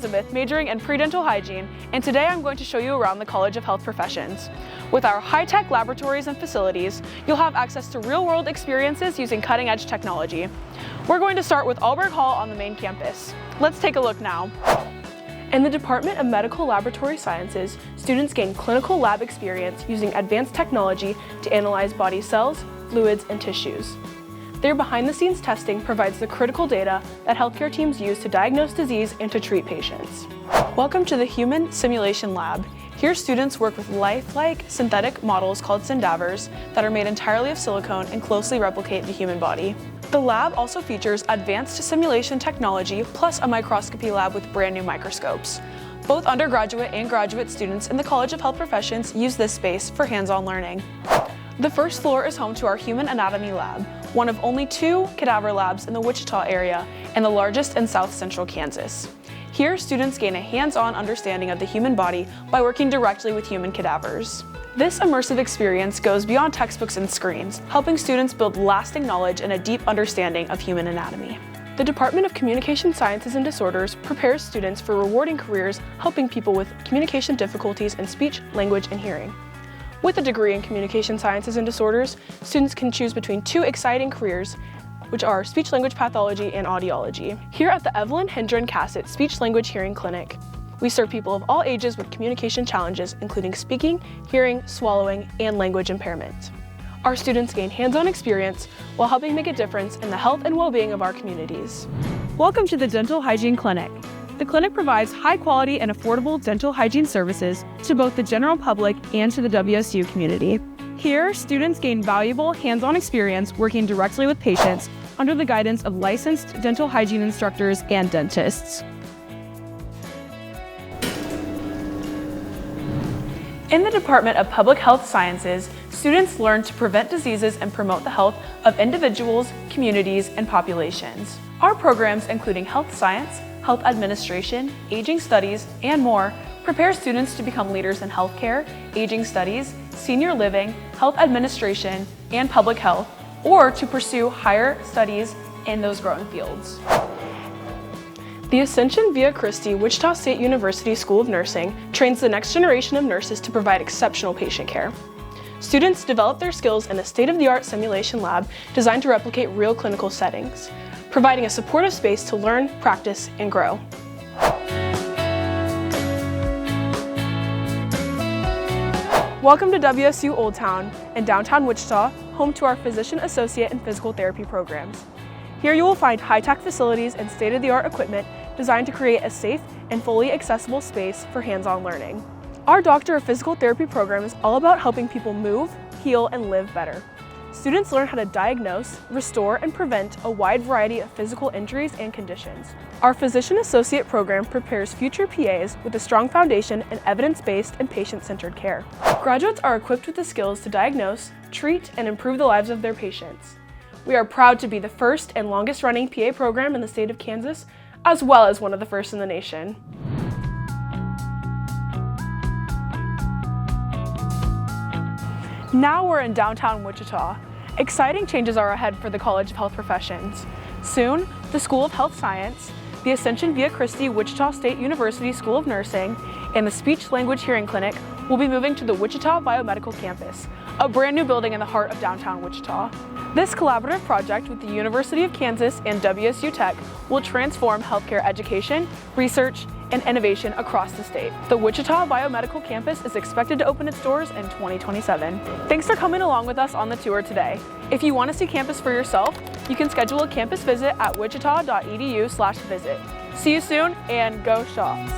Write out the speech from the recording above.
Elizabeth, majoring in predental hygiene, and today I'm going to show you around the College of Health Professions. With our high-tech laboratories and facilities, you'll have access to real-world experiences using cutting-edge technology. We're going to start with Alberg Hall on the main campus. Let's take a look now. In the Department of Medical Laboratory Sciences, students gain clinical lab experience using advanced technology to analyze body cells, fluids, and tissues. Their behind-the-scenes testing provides the critical data that healthcare teams use to diagnose disease and to treat patients. Welcome to the Human Simulation Lab. Here, students work with lifelike synthetic models called syndavers that are made entirely of silicone and closely replicate the human body. The lab also features advanced simulation technology plus a microscopy lab with brand new microscopes. Both undergraduate and graduate students in the College of Health Professions use this space for hands-on learning. The first floor is home to our Human Anatomy Lab, one of only 2 cadaver labs in the Wichita area and the largest in South Central Kansas. Here, students gain a hands-on understanding of the human body by working directly with human cadavers. This immersive experience goes beyond textbooks and screens, helping students build lasting knowledge and a deep understanding of human anatomy. The Department of Communication Sciences and Disorders prepares students for rewarding careers helping people with communication difficulties in speech, language, and hearing. With a degree in Communication Sciences and Disorders, students can choose between 2 exciting careers, which are speech-language pathology and audiology. Here at the Evelyn Hendren Cassett Speech-Language Hearing Clinic, we serve people of all ages with communication challenges, including speaking, hearing, swallowing, and language impairment. Our students gain hands-on experience while helping make a difference in the health and well-being of our communities. Welcome to the Dental Hygiene Clinic. The clinic provides high-quality and affordable dental hygiene services to both the general public and to the WSU community. Here, students gain valuable hands-on experience working directly with patients under the guidance of licensed dental hygiene instructors and dentists. In the Department of Public Health Sciences, students learn to prevent diseases and promote the health of individuals, communities, and populations. Our programs, including health science, health administration, aging studies, and more, prepare students to become leaders in healthcare, aging studies, senior living, health administration, and public health, or to pursue higher studies in those growing fields. The Ascension Via Christi Wichita State University School of Nursing trains the next generation of nurses to provide exceptional patient care. Students develop their skills in a state-of-the-art simulation lab designed to replicate real clinical settings, providing a supportive space to learn, practice, and grow. Welcome to WSU Old Town in downtown Wichita, home to our Physician Associate and Physical Therapy programs. Here you will find high-tech facilities and state-of-the-art equipment designed to create a safe and fully accessible space for hands-on learning. Our Doctor of Physical Therapy program is all about helping people move, heal, and live better. Students learn how to diagnose, restore, and prevent a wide variety of physical injuries and conditions. Our Physician Associate program prepares future PAs with a strong foundation in evidence-based and patient-centered care. Graduates are equipped with the skills to diagnose, treat, and improve the lives of their patients. We are proud to be the first and longest-running PA program in the state of Kansas, as well as one of the first in the nation. Now we're in downtown Wichita. Exciting changes are ahead for the College of Health Professions. Soon, the School of Health Science, the Ascension Via Christi Wichita State University School of Nursing, and the Speech-Language Hearing Clinic will be moving to the Wichita Biomedical Campus, a brand new building in the heart of downtown Wichita. This collaborative project with the University of Kansas and WSU Tech will transform healthcare education, research, and innovation across the state. The Wichita Biomedical Campus is expected to open its doors in 2027. Thanks for coming along with us on the tour today. If you want to see campus for yourself, you can schedule a campus visit at wichita.edu/visit. See you soon, and go Shops!